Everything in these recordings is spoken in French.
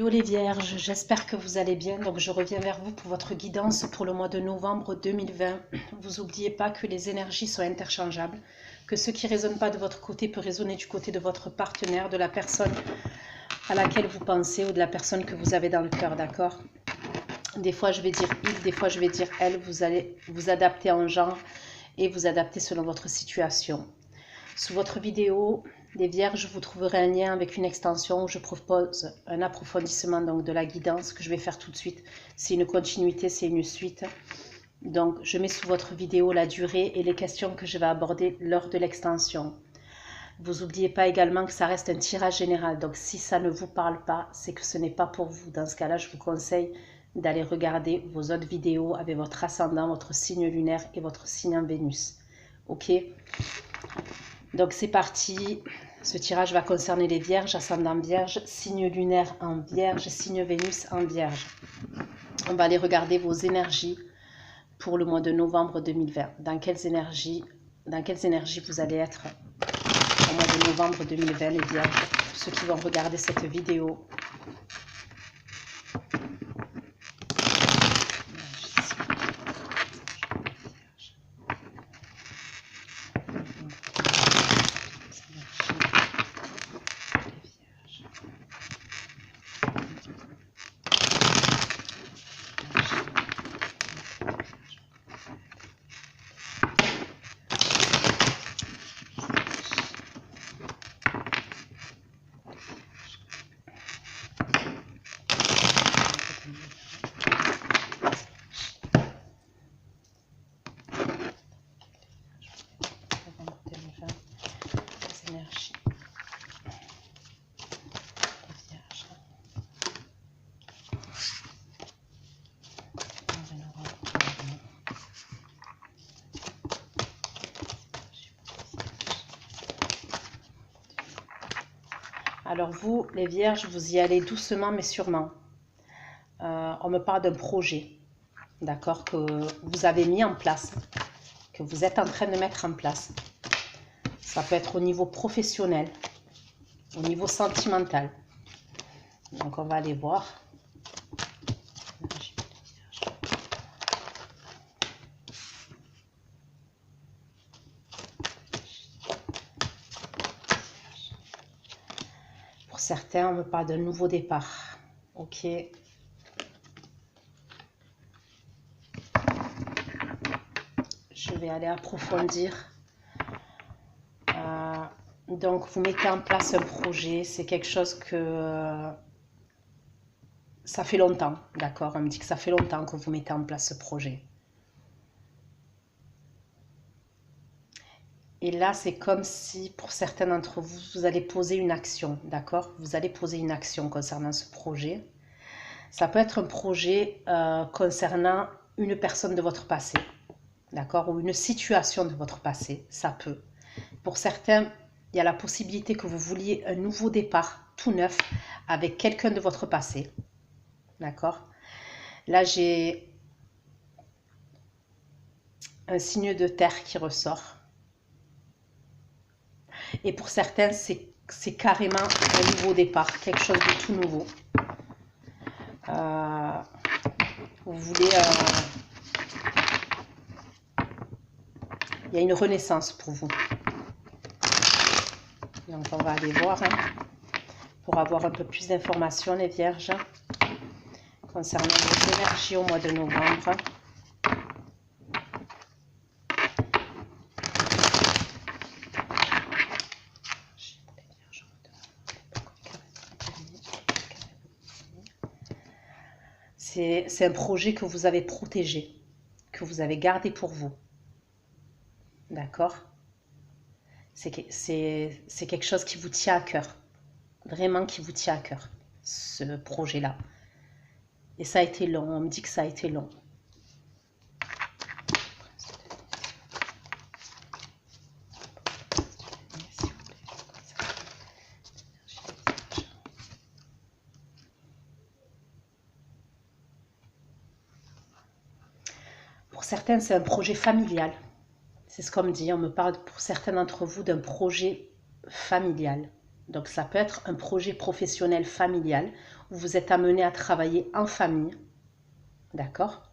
Hello les vierges, j'espère que vous allez bien. Donc je reviens vers vous pour votre guidance pour le mois de novembre 2020. Vous n'oubliez pas que les énergies sont interchangeables, que ce qui ne résonne pas de votre côté peut résonner du côté de votre partenaire, de la personne à laquelle vous pensez ou de la personne que vous avez dans le cœur, d'accord? Des fois je vais dire il, des fois je vais dire elle, vous allez vous adapter en genre et vous adapter selon votre situation. Sous votre vidéo, les vierges, vous trouverez un lien avec une extension où je propose un approfondissement donc, de la guidance que je vais faire tout de suite. C'est une continuité, c'est une suite. Donc, je mets sous votre vidéo la durée et les questions que je vais aborder lors de l'extension. Vous n'oubliez pas également que ça reste un tirage général. Donc, si ça ne vous parle pas, c'est que ce n'est pas pour vous. Dans ce cas-là, je vous conseille d'aller regarder vos autres vidéos avec votre ascendant, votre signe lunaire et votre signe en Vénus. Ok ? Donc c'est parti, ce tirage va concerner les vierges, ascendant vierge, signe lunaire en vierge, signe Vénus en vierge. On va aller regarder vos énergies pour le mois de novembre 2020. Dans quelles énergies vous allez être au mois de novembre 2020 les vierges, pour ceux qui vont regarder cette vidéo. Alors vous, les vierges, vous y allez doucement mais sûrement. On me parle d'un projet, d'accord, que vous avez mis en place, que vous êtes en train de mettre en place. Ça peut être au niveau professionnel, au niveau sentimental. Donc on va aller voir. Pour certains, on me parle d'un nouveau départ. Ok. Je vais aller approfondir. Donc, vous mettez en place un projet. C'est quelque chose que ça fait longtemps, d'accord? On me dit que ça fait longtemps que vous mettez en place ce projet. Et là, c'est comme si, pour certains d'entre vous, vous allez poser une action, d'accord? Vous allez poser une action concernant ce projet. Ça peut être un projet concernant une personne de votre passé, d'accord? Ou une situation de votre passé, ça peut. Pour certains, il y a la possibilité que vous vouliez un nouveau départ, tout neuf, avec quelqu'un de votre passé, d'accord? Là, j'ai un signe de terre qui ressort. Et pour certains, c'est carrément un nouveau départ, quelque chose de tout nouveau. Vous voulez... il y a une renaissance pour vous. Donc on va aller voir pour avoir un peu plus d'informations, les vierges, concernant vos énergies au mois de novembre. C'est un projet que vous avez protégé, que vous avez gardé pour vous. D'accord? C'est quelque chose qui vous tient à cœur. Vraiment qui vous tient à cœur, ce projet-là. Et ça a été long, on me dit que ça a été long. Pour certains, c'est un projet familial. C'est ce qu'on me dit. On me parle pour certains d'entre vous d'un projet familial. Donc ça peut être un projet professionnel familial où vous êtes amené à travailler en famille. D'accord?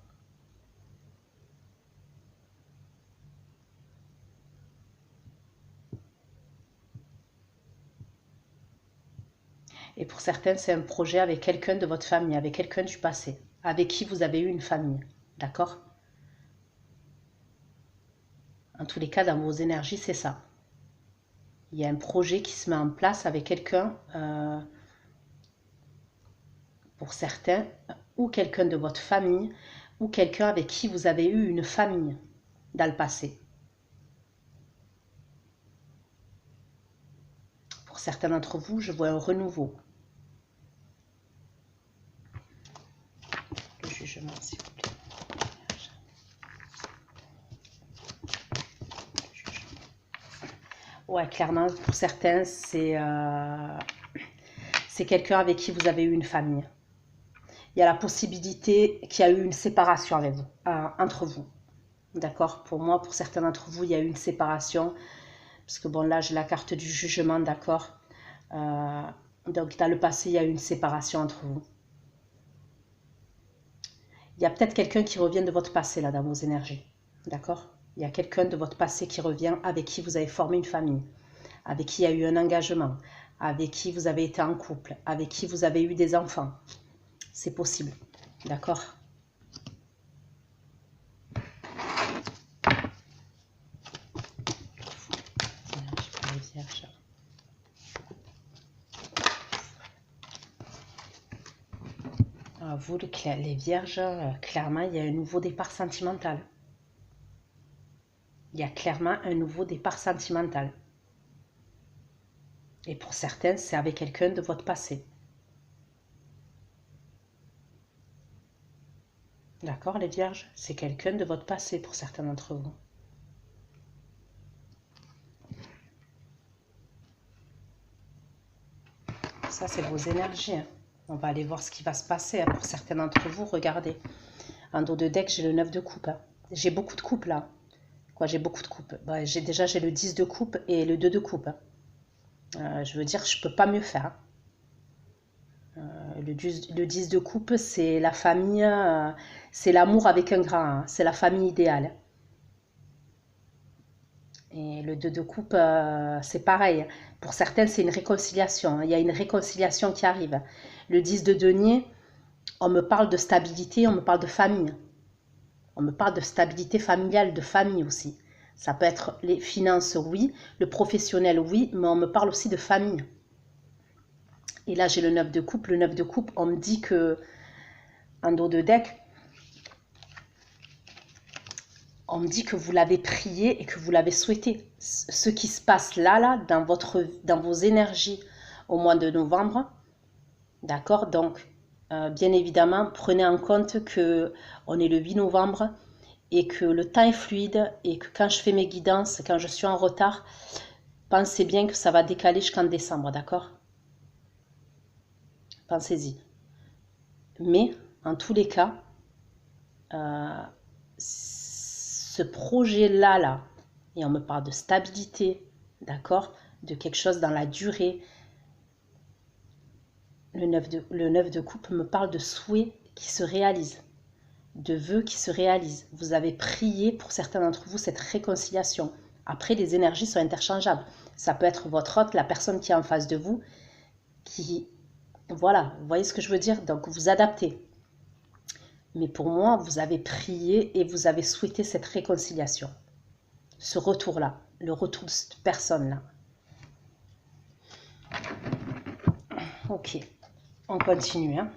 Et pour certains, c'est un projet avec quelqu'un de votre famille, avec quelqu'un du passé, avec qui vous avez eu une famille. D'accord? En tous les cas, dans vos énergies, c'est ça. Il y a un projet qui se met en place avec quelqu'un, pour certains, ou quelqu'un de votre famille, ou quelqu'un avec qui vous avez eu une famille dans le passé. Pour certains d'entre vous, je vois un renouveau. Le jugement, s'il vous plaît. Ouais, clairement, pour certains, c'est quelqu'un avec qui vous avez eu une famille. Il y a la possibilité qu'il y a eu une séparation avec vous, entre vous. D'accord? Pour moi, pour certains d'entre vous, il y a eu une séparation. Parce que bon, là, j'ai la carte du jugement, d'accord? Donc, dans le passé, il y a eu une séparation entre vous. Il y a peut-être quelqu'un qui revient de votre passé, là, dans vos énergies. D'accord? Il y a quelqu'un de votre passé qui revient, avec qui vous avez formé une famille, avec qui il y a eu un engagement, avec qui vous avez été en couple, avec qui vous avez eu des enfants. C'est possible. D'accord? Vous, les vierges, clairement, il y a un nouveau départ sentimental. Il y a clairement un nouveau départ sentimental. Et pour certains, c'est avec quelqu'un de votre passé. D'accord, les vierges? C'est quelqu'un de votre passé pour certains d'entre vous. Ça, c'est vos énergies. Hein. On va aller voir ce qui va se passer. Hein. Pour certains d'entre vous, regardez. En dos de deck, j'ai le 9 de coupe. Hein. J'ai beaucoup de coupes, là. Quoi, j'ai beaucoup de coupes. Bah, déjà, j'ai le 10 de coupe et le 2 de coupe. Hein. Je veux dire, je peux pas mieux faire. Le 10 de coupe, c'est la famille, c'est l'amour avec un grand, hein, c'est la famille idéale. Et le 2 de coupe, c'est pareil. Pour certains, c'est une réconciliation. Hein. Il y a une réconciliation qui arrive. Le 10 de denier, on me parle de stabilité, on me parle de famille. On me parle de stabilité familiale, de famille aussi. Ça peut être les finances, oui. Le professionnel, oui. Mais on me parle aussi de famille. Et là, j'ai le 9 de coupe. Le 9 de coupe, on me dit que, en dos de deck, on me dit que vous l'avez prié et que vous l'avez souhaité. Ce qui se passe là, dans vos énergies au mois de novembre, d'accord? Donc, bien évidemment, prenez en compte que on est le 8 novembre et que le temps est fluide et que quand je fais mes guidances, quand je suis en retard, pensez bien que ça va décaler jusqu'en décembre, d'accord? Pensez-y. Mais, en tous les cas, ce projet-là, et on me parle de stabilité, d'accord, de quelque chose dans la durée. Le 9 de coupe me parle de souhaits qui se réalisent, de vœux qui se réalisent. Vous avez prié pour certains d'entre vous cette réconciliation. Après, les énergies sont interchangeables. Ça peut être votre hôte, la personne qui est en face de vous, qui... Voilà, vous voyez ce que je veux dire? Donc, vous adaptez. Mais pour moi, vous avez prié et vous avez souhaité cette réconciliation. Ce retour-là, le retour de cette personne-là. Ok, on continue. Hein.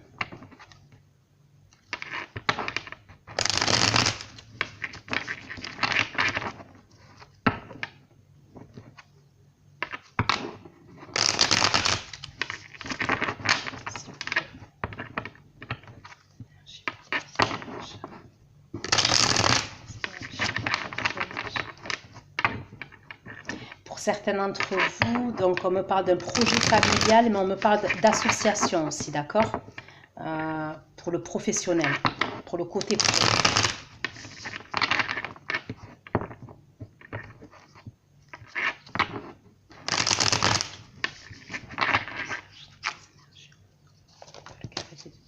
Certains d'entre vous, donc on me parle d'un projet familial, mais on me parle d'association aussi, d'accord? Pour le professionnel, pour le côté pro.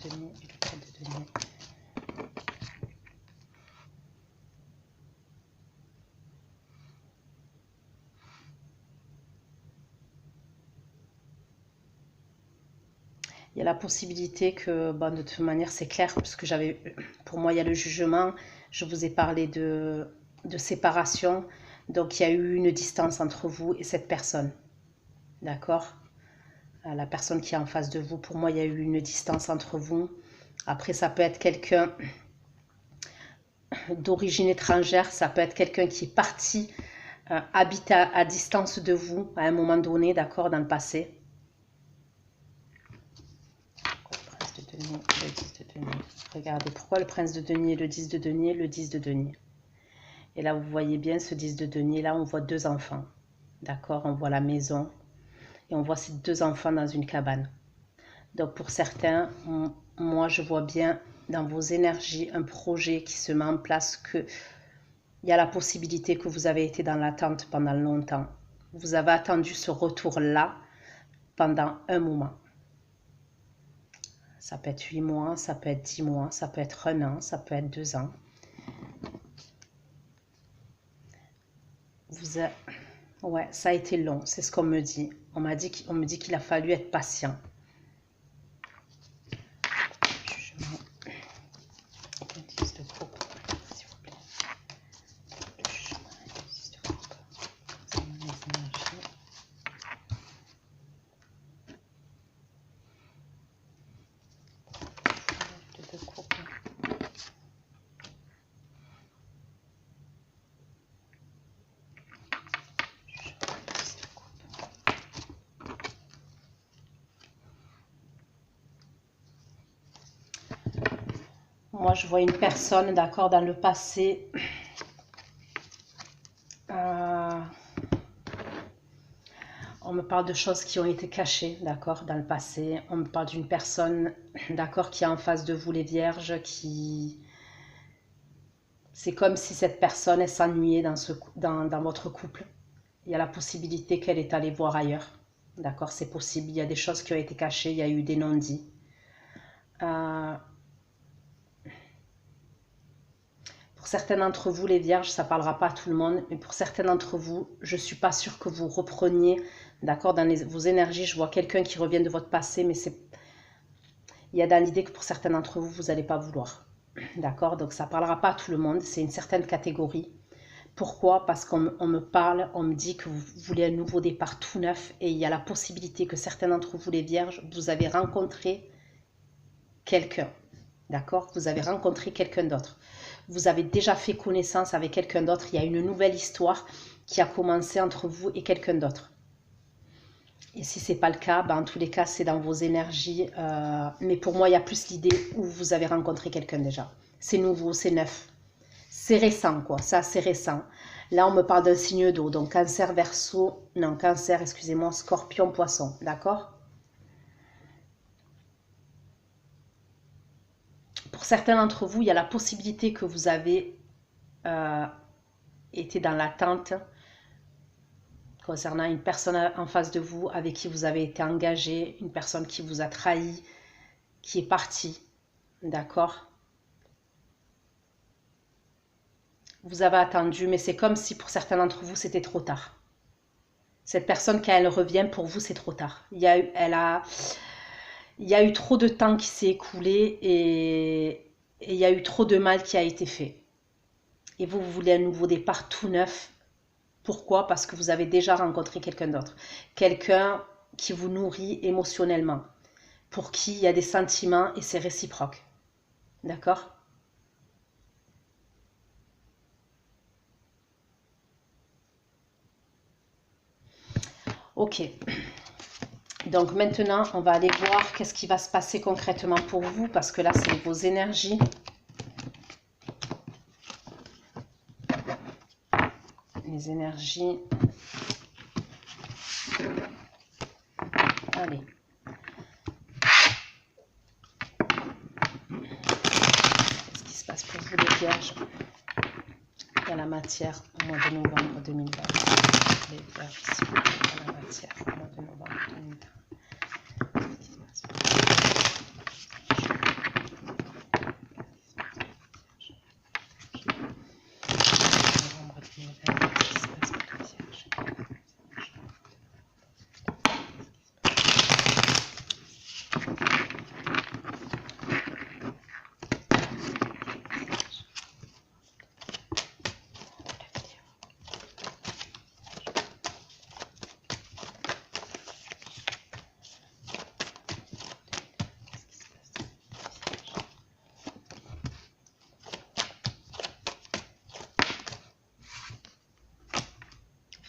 de denier et le 4 de denier. Il y a la possibilité que, bon, de toute manière, c'est clair, puisque pour moi, il y a le jugement. Je vous ai parlé de séparation. Donc, il y a eu une distance entre vous et cette personne. D'accord? La personne qui est en face de vous, pour moi, il y a eu une distance entre vous. Après, ça peut être quelqu'un d'origine étrangère. Ça peut être quelqu'un qui est parti, habite à distance de vous à un moment donné, d'accord, dans le passé. Le 10 de denier. Regardez, pourquoi le prince de denier, le 10 de denier, le 10 de denier. Et là, vous voyez bien ce 10 de denier. Là, on voit deux enfants. D'accord? On voit la maison. Et on voit ces deux enfants dans une cabane. Donc, pour certains, moi, je vois bien dans vos énergies un projet qui se met en place, que il y a la possibilité que vous avez été dans l'attente pendant longtemps. Vous avez attendu ce retour-là pendant un moment. Ça peut être 8 mois, ça peut être 10 mois, ça peut être 1 an, ça peut être 2 ans. Ouais, ça a été long, c'est ce qu'on me dit. On me dit qu'il a fallu être patient. Jugement. Indice de groupe, s'il vous plaît. Le jugement, indice de groupe. Concernant les énergies. De groupe. Moi, je vois une personne, d'accord, dans le passé. On me parle de choses qui ont été cachées, d'accord, dans le passé. On me parle d'une personne, d'accord, qui est en face de vous, les vierges, qui... C'est comme si cette personne, elle s'ennuyait dans votre couple. Il y a la possibilité qu'elle est allée voir ailleurs. D'accord, c'est possible. Il y a des choses qui ont été cachées, il y a eu des non-dits. Pour certains d'entre vous, les vierges, ça ne parlera pas à tout le monde, mais pour certains d'entre vous, je ne suis pas sûre que vous repreniez, d'accord, dans vos énergies. Je vois quelqu'un qui revient de votre passé, mais il y a dans l'idée que pour certains d'entre vous, vous n'allez pas vouloir. D'accord, donc ça ne parlera pas à tout le monde, c'est une certaine catégorie. Pourquoi? Parce qu'on me parle, on me dit que vous voulez un nouveau départ tout neuf, et il y a la possibilité que certains d'entre vous, les vierges, vous avez rencontré quelqu'un. D'accord? Vous avez rencontré quelqu'un d'autre. Vous avez déjà fait connaissance avec quelqu'un d'autre. Il y a une nouvelle histoire qui a commencé entre vous et quelqu'un d'autre. Et si ce n'est pas le cas, ben en tous les cas, c'est dans vos énergies. Mais pour moi, il y a plus l'idée où vous avez rencontré quelqu'un déjà. C'est nouveau, c'est neuf. C'est récent, quoi. Ça, c'est récent. Là, on me parle d'un signe d'eau. Donc, Cancer, Verseau. Non, Cancer, excusez-moi, Scorpion, Poisson. D'accord? Pour certains d'entre vous, il y a la possibilité que vous avez été dans l'attente concernant une personne en face de vous avec qui vous avez été engagé, une personne qui vous a trahi, qui est partie, d'accord? Vous avez attendu, mais c'est comme si pour certains d'entre vous, c'était trop tard. Cette personne, quand elle revient, pour vous, c'est trop tard. Il y a eu trop de temps qui s'est écoulé et il y a eu trop de mal qui a été fait. Et vous voulez un nouveau départ tout neuf. Pourquoi? Parce que vous avez déjà rencontré quelqu'un d'autre. Quelqu'un qui vous nourrit émotionnellement. Pour qui il y a des sentiments et c'est réciproque. D'accord? Ok. Donc maintenant, on va aller voir qu'est-ce qui va se passer concrètement pour vous. Parce que là, c'est vos énergies. Les énergies. Allez. Qu'est-ce qui se passe pour vous, les vierges? Il y a la matière au mois de novembre 2020. Les vierges, ici, il y a la matière au mois de novembre 2020. Qu'est-ce qui se passe pour vous?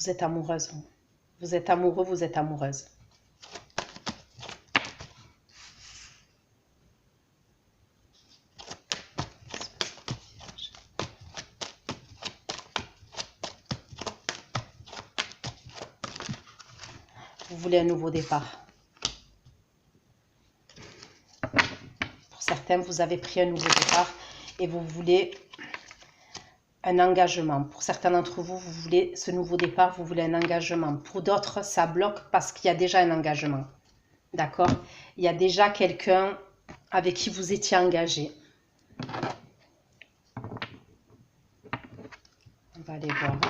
Vous êtes amoureuse. Vous êtes amoureux, vous êtes amoureuse. Vous voulez un nouveau départ. Pour certains, vous avez pris un nouveau départ et vous voulez un engagement. Pour certains d'entre vous, vous voulez ce nouveau départ, vous voulez un engagement. Pour d'autres, ça bloque parce qu'il y a déjà un engagement. D'accord? Il y a déjà quelqu'un avec qui vous étiez engagé. On va aller voir.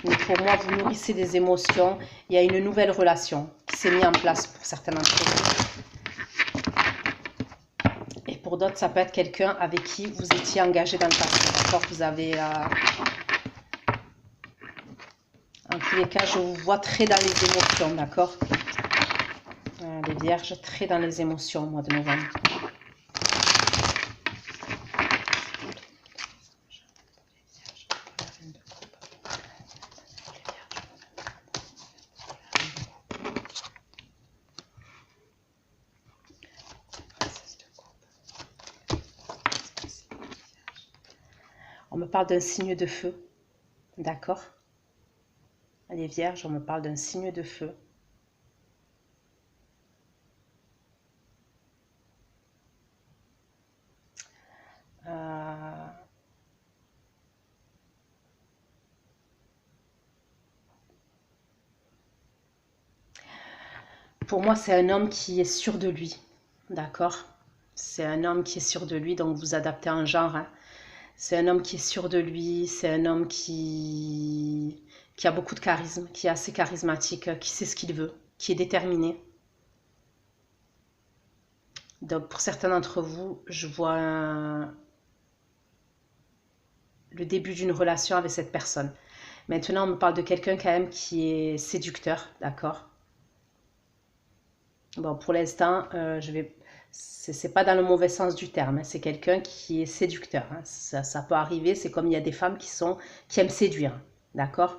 Mais pour moi, vous nourrissez des émotions. Il y a une nouvelle relation qui s'est mise en place pour certains d'entre vous. Et pour d'autres, ça peut être quelqu'un avec qui vous étiez engagé dans le passé. D'accord? Vous avez... En tous les cas, je vous vois très dans les émotions. D'accord? Les vierges, très dans les émotions au mois de novembre. On me parle d'un signe de feu, d'accord? Les vierges, on me parle d'un signe de feu. Pour moi, c'est un homme qui est sûr de lui, d'accord? C'est un homme qui est sûr de lui, donc vous adaptez un genre, hein. C'est un homme qui est sûr de lui, c'est un homme qui a beaucoup de charisme, qui est assez charismatique, qui sait ce qu'il veut, qui est déterminé. Donc pour certains d'entre vous, je vois le début d'une relation avec cette personne. Maintenant, on me parle de quelqu'un quand même qui est séducteur, d'accord? Bon, pour l'instant, c'est pas dans le mauvais sens du terme, hein. C'est quelqu'un qui est séducteur, hein. Ça peut arriver, c'est comme il y a des femmes qui aiment séduire, d'accord?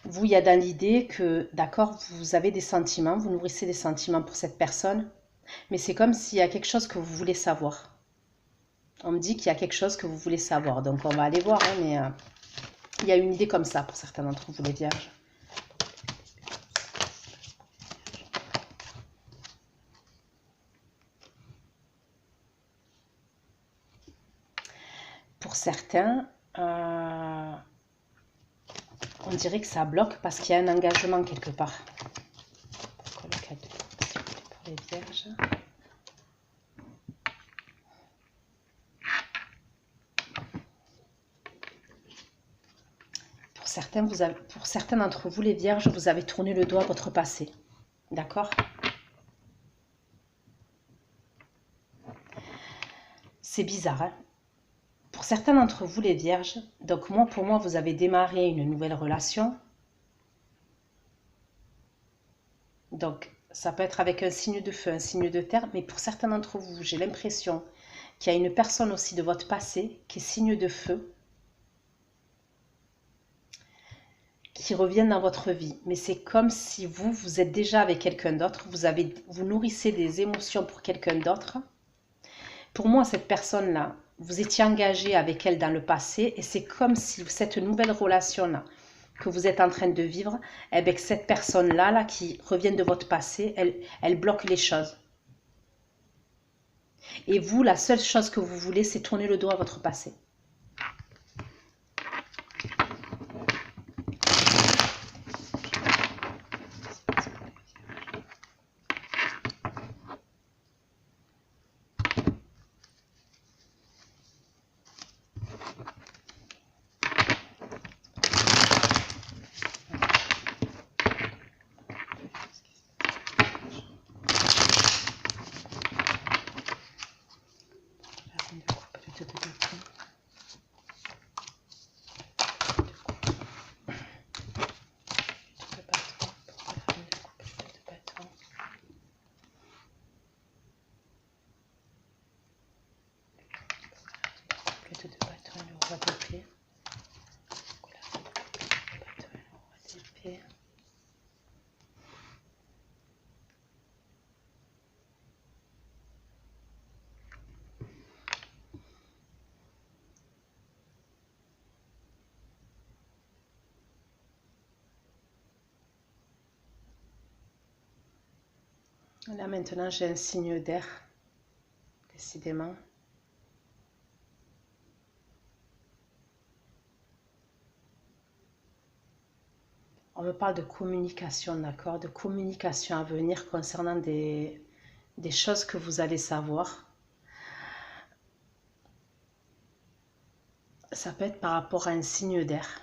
Vous, il y a dans l'idée que, d'accord, vous avez des sentiments, vous nourrissez des sentiments pour cette personne, mais c'est comme s'il y a quelque chose que vous voulez savoir. On me dit qu'il y a quelque chose que vous voulez savoir, donc on va aller voir, hein, mais il y a une idée comme ça pour certains d'entre vous, les vierges. Pour certains, on dirait que ça bloque parce qu'il y a un engagement quelque part. Pourquoi le cadeau pour les vierges? Pour certains d'entre vous, les vierges, vous avez tourné le dos à votre passé. D'accord? C'est bizarre, hein? Pour certains d'entre vous, les vierges, donc pour moi, vous avez démarré une nouvelle relation. Donc, ça peut être avec un signe de feu, un signe de terre, mais pour certains d'entre vous, j'ai l'impression qu'il y a une personne aussi de votre passé qui est signe de feu, qui reviennent dans votre vie. Mais c'est comme si vous êtes déjà avec quelqu'un d'autre, vous nourrissez des émotions pour quelqu'un d'autre. Pour moi, cette personne-là, vous étiez engagé avec elle dans le passé et c'est comme si cette nouvelle relation-là que vous êtes en train de vivre, avec cette personne-là qui revient de votre passé, elle bloque les choses. Et vous, la seule chose que vous voulez, c'est tourner le dos à votre passé. Là maintenant j'ai un signe d'air, décidément. On me parle de communication, d'accord? De communication à venir concernant des choses que vous allez savoir. Ça peut être par rapport à un signe d'air,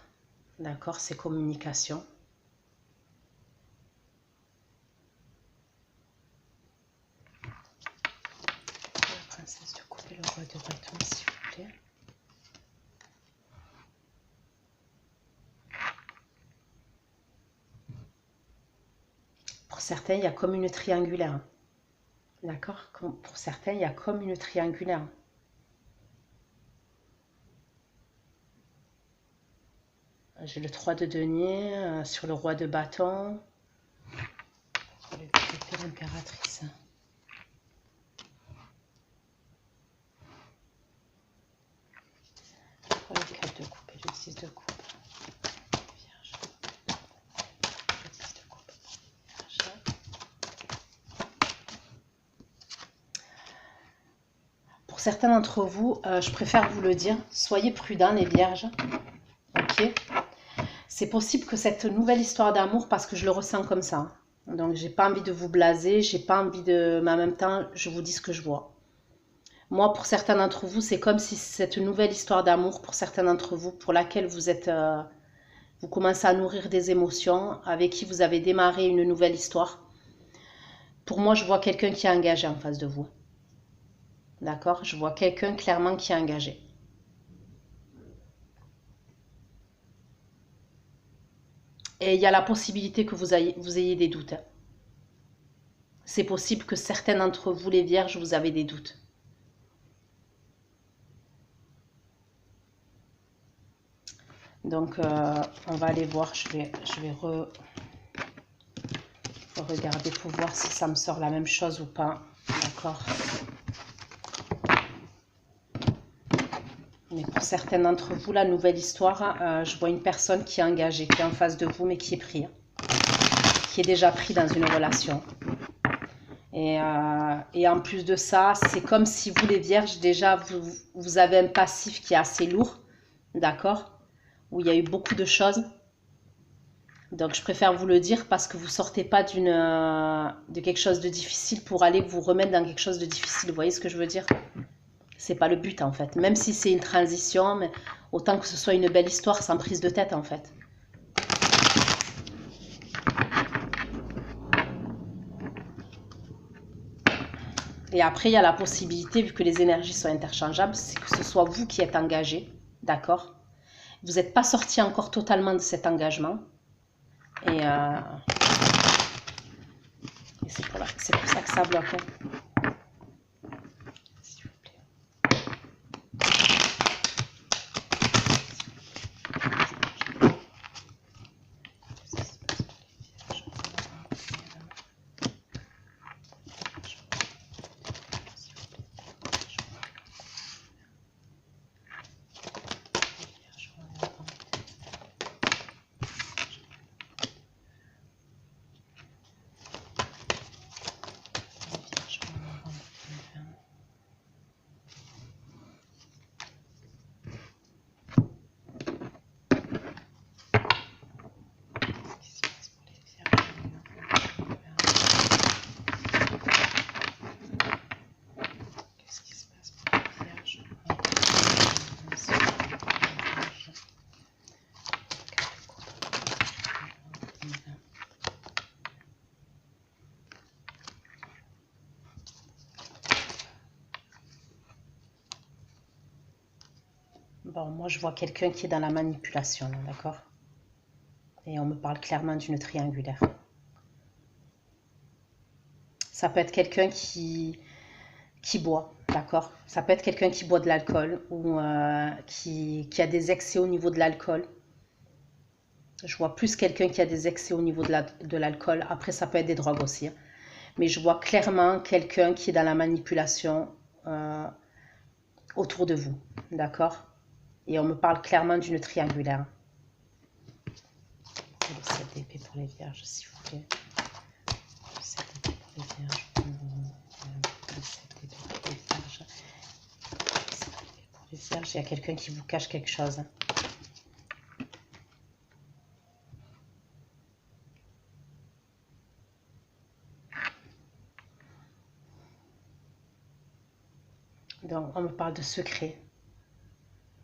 d'accord? C'est communication. La princesse de coupe et le roi de bâton, s'il vous plaît. Pour certains, il y a comme une triangulaire. D'accord? Pour certains, il y a comme une triangulaire. J'ai le 3 de denier sur le roi de bâton. L'impératrice. Le 4 de coupe et le 6 de coupe. Vierge. Le 10 de coupe. Vierge. Pour certains d'entre vous, je préfère vous le dire, soyez prudents les vierges. Ok? C'est possible que cette nouvelle histoire d'amour, parce que je le ressens comme ça, donc j'ai pas envie de vous blaser, j'ai pas envie de... mais en même temps, je vous dis ce que je vois. Moi, pour certains d'entre vous, c'est comme si cette nouvelle histoire d'amour, pour certains d'entre vous, pour laquelle vous êtes... vous commencez à nourrir des émotions, avec qui vous avez démarré une nouvelle histoire. Pour moi, je vois quelqu'un qui est engagé en face de vous. D'accord? Je vois quelqu'un clairement qui est engagé. Et il y a la possibilité que vous ayez des doutes. C'est possible que certains d'entre vous, les vierges, vous avez des doutes. Donc, on va aller voir. Je vais regarder pour voir si ça me sort la même chose ou pas. D'accord? Mais pour certains d'entre vous, la nouvelle histoire, je vois une personne qui est engagée, qui est en face de vous, mais qui est pris. Qui est déjà pris dans une relation. Et en plus de ça, c'est comme si vous, les vierges, déjà, vous avez un passif qui est assez lourd. D'accord? Où il y a eu beaucoup de choses. Donc, je préfère vous le dire parce que vous ne sortez pas de quelque chose de difficile pour aller vous remettre dans quelque chose de difficile. Vous voyez ce que je veux dire? C'est pas le but, en fait. Même si c'est une transition, mais autant que ce soit une belle histoire sans prise de tête, en fait. Et après, il y a la possibilité, vu que les énergies sont interchangeables, c'est que ce soit vous qui êtes engagé, d'accord? Vous n'êtes pas sorti encore totalement de cet engagement. Et c'est pour ça que ça bloque. Hein. S'il vous plaît. Bon, moi, je vois quelqu'un qui est dans la manipulation, d'accord? Et on me parle clairement d'une triangulaire. Ça peut être quelqu'un qui boit, d'accord? Ça peut être quelqu'un qui boit de l'alcool ou qui a des excès au niveau de l'alcool. Je vois plus quelqu'un qui a des excès au niveau de l'alcool. Après, ça peut être des drogues aussi. Hein. Mais je vois clairement quelqu'un qui est dans la manipulation autour de vous, d'accord? Et on me parle clairement d'une triangulaire. Le 7 d'épée pour les vierges, s'il vous plaît. Le 7 d'épée pour les vierges pour le 7 d'épée pour les vierges. Pour les vierges, il y a quelqu'un qui vous cache quelque chose. Donc, on me parle de secret.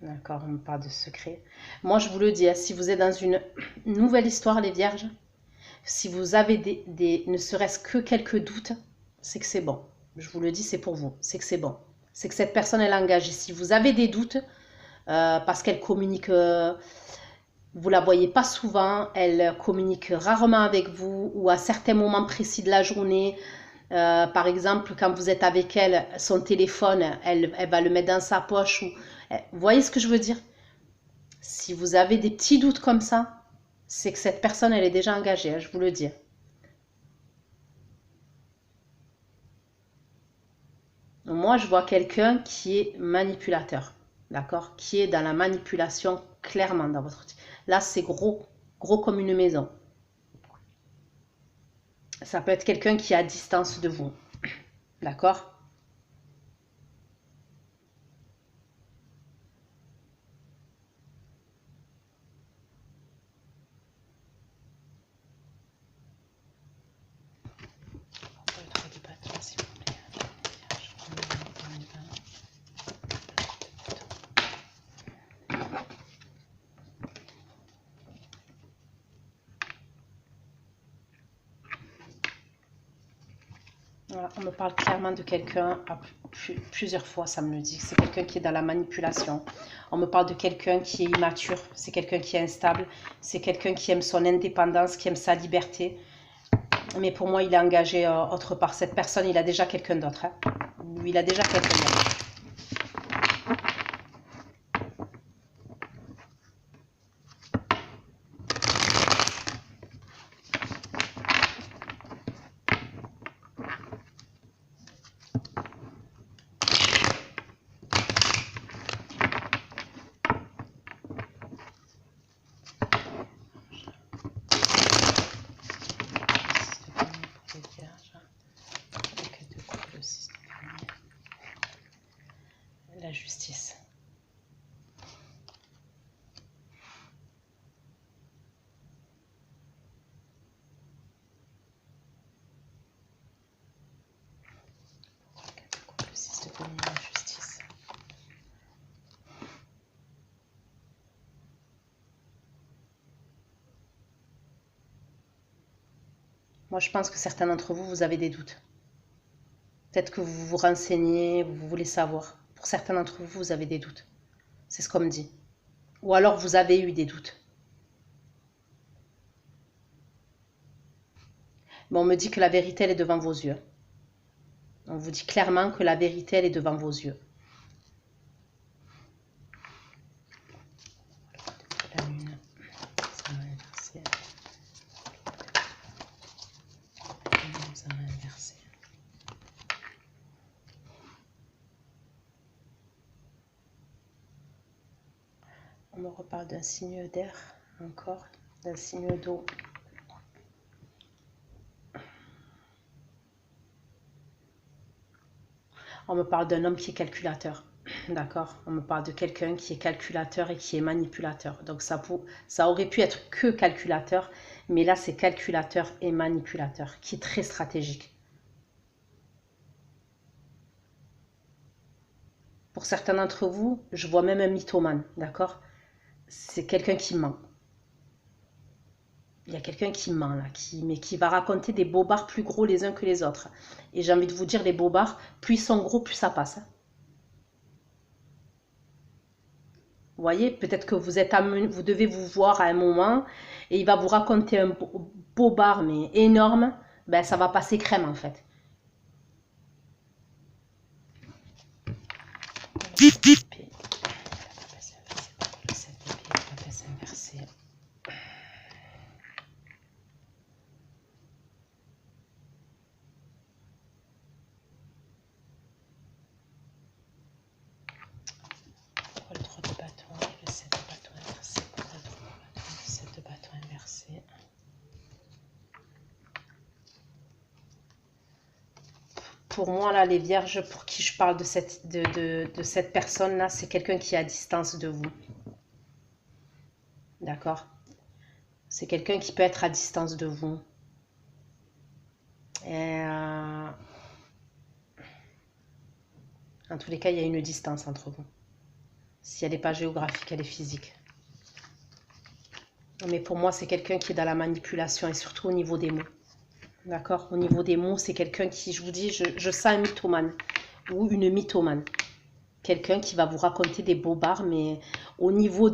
D'accord, on me parle de secret. Moi, je vous le dis, si vous êtes dans une nouvelle histoire, les vierges, si vous avez ne serait-ce que quelques doutes, c'est que c'est bon. Je vous le dis, c'est pour vous. C'est que c'est bon. C'est que cette personne, elle est engagée. Si vous avez des doutes, parce qu'elle communique, vous la voyez pas souvent, elle communique rarement avec vous ou à certains moments précis de la journée. Par exemple, quand vous êtes avec elle, son téléphone, elle va le mettre dans sa poche. Vous voyez ce que je veux dire? Si vous avez des petits doutes comme ça, c'est que cette personne, elle est déjà engagée, je vous le dis. Moi, je vois quelqu'un qui est manipulateur, d'accord? Qui est dans la manipulation clairement dans votre... Là, c'est gros, gros comme une maison. Ça peut être quelqu'un qui est à distance de vous, d'accord? Voilà, on me parle clairement de quelqu'un, plusieurs fois ça me le dit, c'est quelqu'un qui est dans la manipulation. On me parle de quelqu'un qui est immature, c'est quelqu'un qui est instable, c'est quelqu'un qui aime son indépendance, qui aime sa liberté. Mais pour moi, il est engagé autre part. Cette personne, il a déjà quelqu'un d'autre. Hein. Il a déjà quelqu'un d'autre. La justice. Le 6 de denier, la justice. Moi, je pense que certains d'entre vous, vous avez des doutes. Peut-être que vous vous renseignez, vous voulez savoir. Pour certains d'entre vous, vous avez des doutes. C'est ce qu'on me dit. Ou alors, vous avez eu des doutes. Mais on me dit que la vérité, elle est devant vos yeux. On vous dit clairement que la vérité, elle est devant vos yeux. La lune, ça m'a inversé. Ça m'a inversé. On me reparle d'un signe d'air, encore, d'un signe d'eau. On me parle d'un homme qui est calculateur, d'accord? On me parle de quelqu'un qui est calculateur et qui est manipulateur. Donc ça aurait pu être que calculateur, mais là c'est calculateur et manipulateur, qui est très stratégique. Pour certains d'entre vous, je vois même un mythomane, d'accord? C'est quelqu'un qui ment. Il y a quelqu'un qui ment là, mais qui va raconter des bobards plus gros les uns que les autres. Et j'ai envie de vous dire, les bobards, plus ils sont gros, plus ça passe. Vous voyez, peut-être que vous devez vous voir à un moment et il va vous raconter un bobard mais énorme. Ben, ça va passer crème en fait. Le 3 de bâton, le 7 de bâton inversé, le 7 de bâton inversé. pour moi, là, les vierges, pour qui je parle de cette personne-là, c'est quelqu'un qui est à distance de vous. D'accord? C'est quelqu'un qui peut être à distance de vous. Et en tous les cas, il y a une distance entre vous. Si elle n'est pas géographique, elle est physique. Mais pour moi, c'est quelqu'un qui est dans la manipulation et surtout au niveau des mots. D'accord? Au niveau des mots, c'est quelqu'un qui, je vous dis, je sens un mythomane ou une mythomane. Quelqu'un qui va vous raconter des bobards, mais au niveau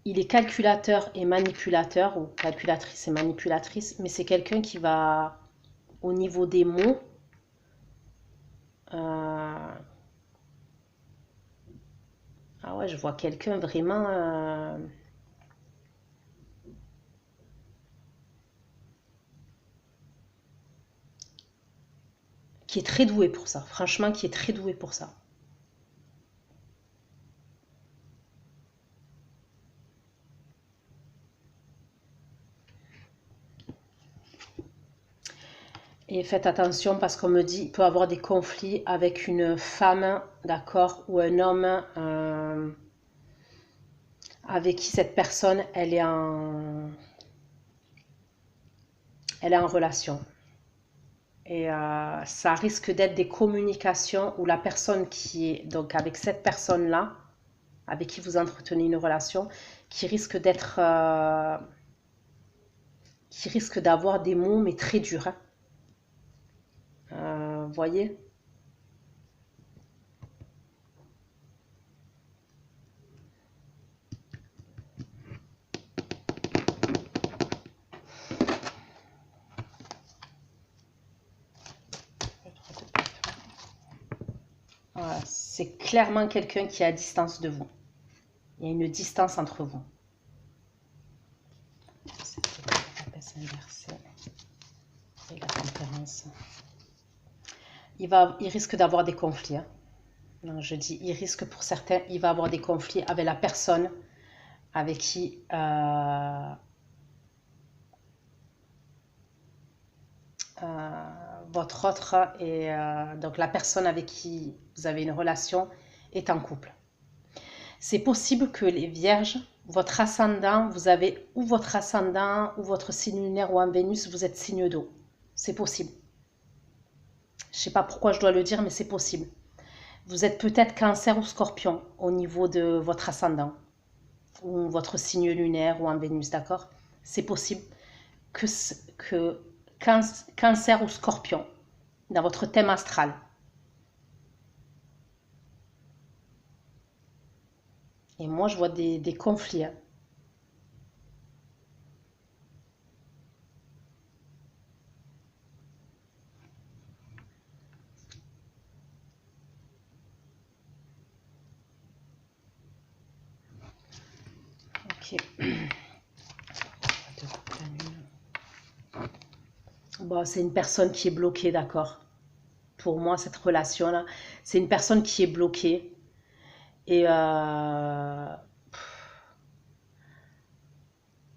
il est calculateur et manipulateur, ou calculatrice et manipulatrice, mais c'est quelqu'un qui va, au niveau des mots, ah ouais, je vois quelqu'un vraiment... qui est très doué pour ça, franchement, qui est très doué pour ça. Et faites attention parce qu'on me dit qu'il peut y avoir des conflits avec une femme, d'accord, ou un homme avec qui cette personne, elle est en relation. Et ça risque d'être des communications où la personne qui est donc avec cette personne-là, avec qui vous entretenez une relation, qui risque d'avoir des mots mais très durs. Voyez? Voilà, c'est clairement quelqu'un qui est à distance de vous. Il y a une distance entre vous. Et la conférence. Il risque d'avoir des conflits. Hein. Non, je dis, il risque pour certains, il va avoir des conflits avec la personne avec qui votre autre et donc la personne avec qui vous avez une relation est en couple. C'est possible que les vierges, votre ascendant, vous avez ou votre ascendant ou votre signe lunaire ou en Vénus, vous êtes signe d'eau. C'est possible. Je ne sais pas pourquoi je dois le dire, mais c'est possible. Vous êtes peut-être Cancer ou Scorpion au niveau de votre ascendant ou votre signe lunaire ou en Vénus, d'accord? C'est possible que Cancer ou Scorpion dans votre thème astral. Et moi, je vois des conflits. Hein. Ok. Bon, c'est une personne qui est bloquée, d'accord. Pour moi, cette relation-là, c'est une personne qui est bloquée. Et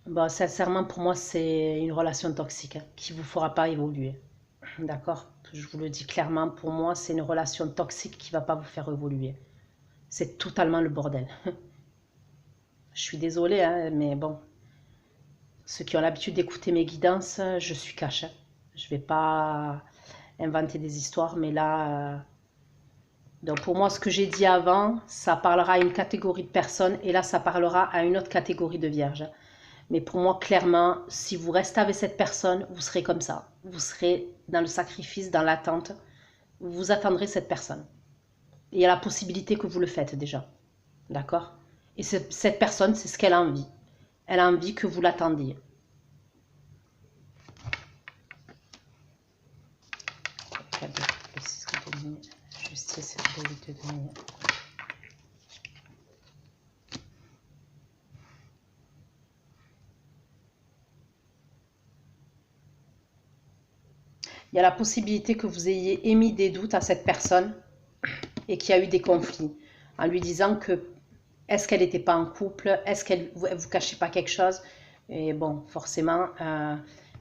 bon, sincèrement, pour moi, c'est une relation toxique hein, qui ne vous fera pas évoluer. D'accord? Je vous le dis clairement, pour moi, c'est une relation toxique qui ne va pas vous faire évoluer. C'est totalement le bordel. Je suis désolée, hein, mais bon. Ceux qui ont l'habitude d'écouter mes guidances, je suis cash. Hein. Je ne vais pas inventer des histoires, mais là... donc pour moi, ce que j'ai dit avant, ça parlera à une catégorie de personnes, et là, ça parlera à une autre catégorie de vierges. Mais pour moi, clairement, si vous restez avec cette personne, vous serez comme ça. Vous serez dans le sacrifice, dans l'attente. Vous attendrez cette personne. Et il y a la possibilité que vous le faites déjà. D'accord? Et cette personne, c'est ce qu'elle a envie. Elle a envie que vous l'attendiez. Justice, il y a la possibilité que vous ayez émis des doutes à cette personne et qu'il y a eu des conflits en lui disant que est-ce qu'elle n'était pas en couple, est-ce qu'elle vous cachez pas quelque chose. Et bon, forcément,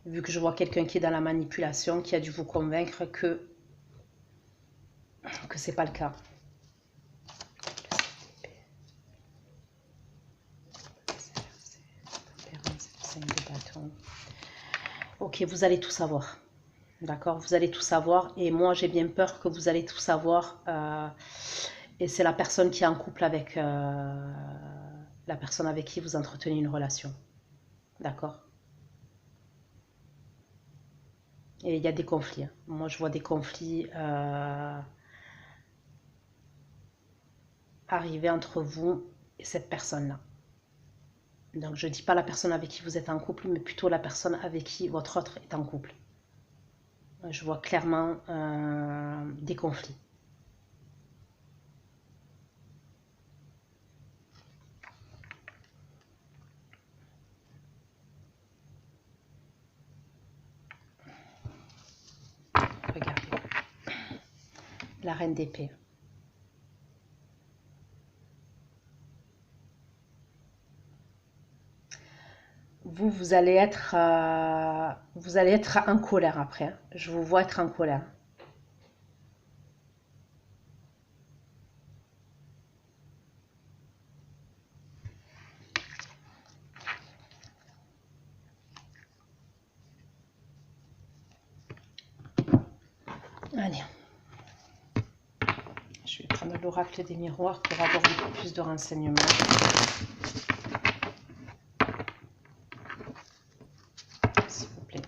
Vu que je vois quelqu'un qui est dans la manipulation, qui a dû vous convaincre que c'est pas le cas. Ok, vous allez tout savoir. D'accord, vous allez tout savoir. Et moi, j'ai bien peur que vous allez tout savoir. Et c'est la personne qui est en couple avec la personne avec qui vous entretenez une relation. D'accord. Et il y a des conflits. Hein. Moi, je vois des conflits arriver entre vous et cette personne-là. Donc, je ne dis pas la personne avec qui vous êtes en couple, mais plutôt la personne avec qui votre autre est en couple. Je vois clairement des conflits. Regardez. La reine d'épée. Vous allez être en colère après. Hein. Je vous vois être en colère. Allez. Je vais prendre l'oracle des miroirs pour avoir un peu plus de renseignements. S'il vous plaît.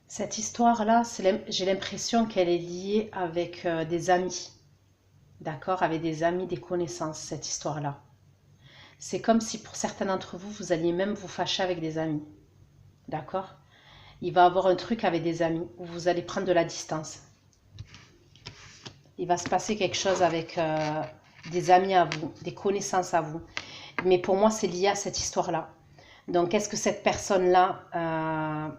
Cette histoire-là, j'ai l'impression qu'elle est liée avec des amis. D'accord? Avec des amis, des connaissances, cette histoire-là. C'est comme si pour certains d'entre vous, vous alliez même vous fâcher avec des amis. D'accord? Il va y avoir un truc avec des amis où vous allez prendre de la distance. Il va se passer quelque chose avec des amis à vous, des connaissances à vous. Mais pour moi, c'est lié à cette histoire-là. Donc, est-ce que cette personne-là,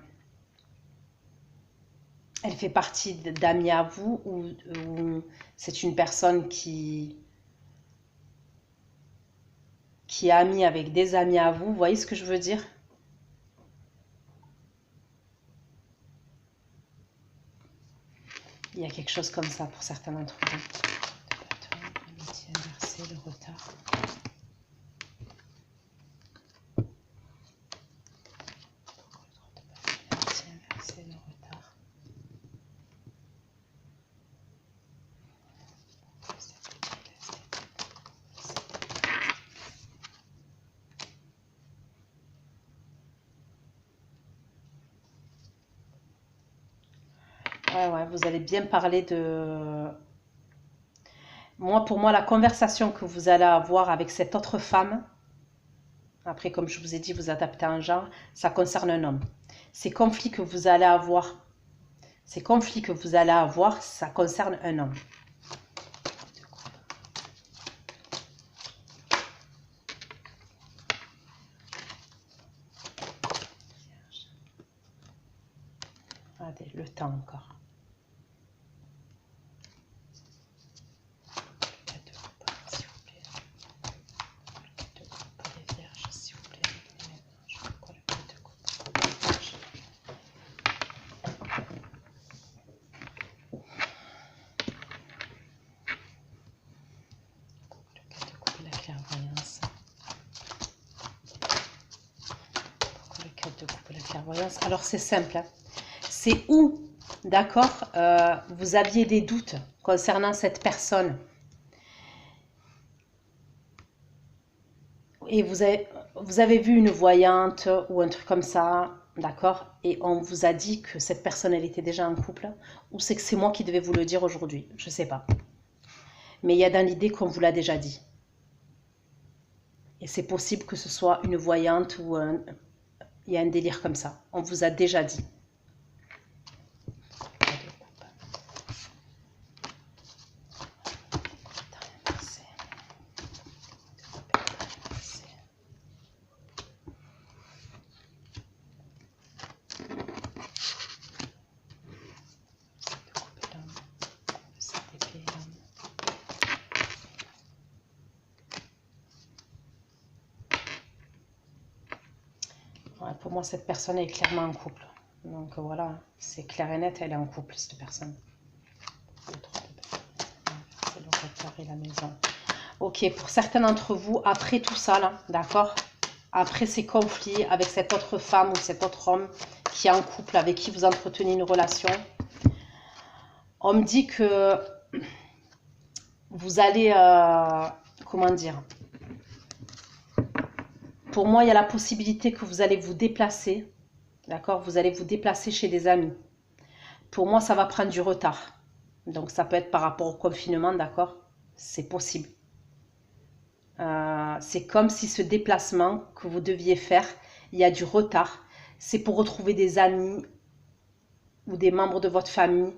elle fait partie d'amis à vous ou c'est une personne qui est amie avec des amis à vous? Vous voyez ce que je veux dire? Il y a quelque chose comme ça pour certains d'entre vous. L'amitié inversée, le retard. L'amitié inversée, le retard. Ouais, vous allez bien parler de... Pour moi, la conversation que vous allez avoir avec cette autre femme, après, comme je vous ai dit, vous adaptez un genre, ça concerne un homme. Ces conflits que vous allez avoir, ça concerne un homme. Regardez, le temps encore. Alors c'est simple, hein. C'est où, d'accord, vous aviez des doutes concernant cette personne et vous avez vu une voyante ou un truc comme ça, d'accord, et on vous a dit que cette personne, elle était déjà en couple, ou c'est que c'est moi qui devais vous le dire aujourd'hui, je ne sais pas. Mais il y a dans l'idée qu'on vous l'a déjà dit. Et c'est possible que ce soit une voyante ou il y a un délire comme ça. On vous a déjà dit. Pour moi, cette personne est clairement en couple. Donc voilà, c'est clair et net, elle est en couple, cette personne. C'est le réparer la maison. Ok, pour certains d'entre vous, après tout ça, là, d'accord, après ces conflits avec cette autre femme ou cet autre homme qui est en couple, avec qui vous entretenez une relation, on me dit que vous allez, comment dire, pour moi, il y a la possibilité que vous allez vous déplacer, d'accord? Vous allez vous déplacer chez des amis. Pour moi, ça va prendre du retard. Donc, ça peut être par rapport au confinement, d'accord? C'est possible. C'est comme si ce déplacement que vous deviez faire, il y a du retard. C'est pour retrouver des amis ou des membres de votre famille.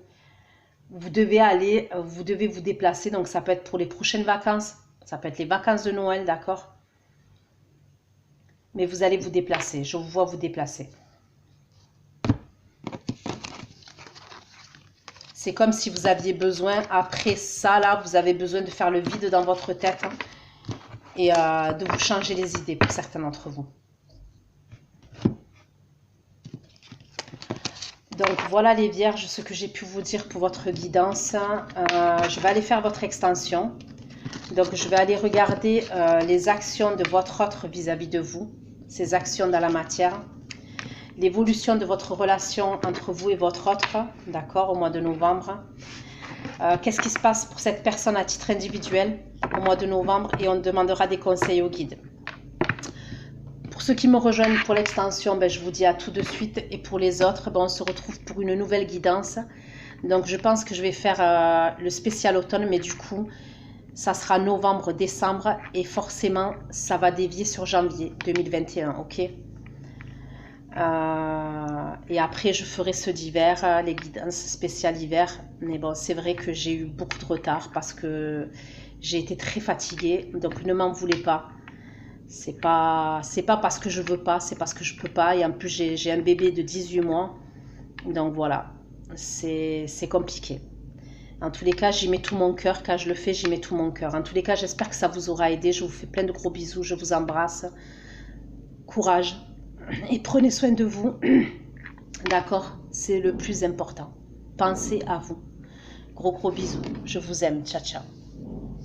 Vous devez vous déplacer. Donc, ça peut être pour les prochaines vacances. Ça peut être les vacances de Noël, d'accord? Mais vous allez vous déplacer. Je vous vois vous déplacer. C'est comme si vous aviez besoin, après ça, là, vous avez besoin de faire le vide dans votre tête hein, et de vous changer les idées pour certains d'entre vous. Donc, voilà les vierges, ce que j'ai pu vous dire pour votre guidance. Je vais aller faire votre extension. Donc, je vais aller regarder les actions de votre autre vis-à-vis de vous, ces actions dans la matière, l'évolution de votre relation entre vous et votre autre, d'accord, au mois de novembre. Qu'est-ce qui se passe pour cette personne à titre individuel au mois de novembre et on demandera des conseils au guide. Pour ceux qui me rejoignent pour l'extension, ben, je vous dis à tout de suite et pour les autres, ben, on se retrouve pour une nouvelle guidance. Donc, je pense que je vais faire le spécial automne, mais du coup, ça sera novembre, décembre et forcément, ça va dévier sur janvier 2021, ok? Et après, je ferai ceux d'hiver, les guidances spéciales hiver. Mais bon, c'est vrai que j'ai eu beaucoup de retard parce que j'ai été très fatiguée. Donc, ne m'en voulez pas. C'est pas parce que je veux pas, c'est parce que je peux pas. Et en plus, j'ai un bébé de 18 mois. Donc, voilà, c'est compliqué. En tous les cas, j'y mets tout mon cœur. Quand je le fais, j'y mets tout mon cœur. En tous les cas, j'espère que ça vous aura aidé. Je vous fais plein de gros bisous. Je vous embrasse. Courage. Et prenez soin de vous. D'accord? C'est le plus important. Pensez à vous. Gros bisous. Je vous aime. Ciao, ciao.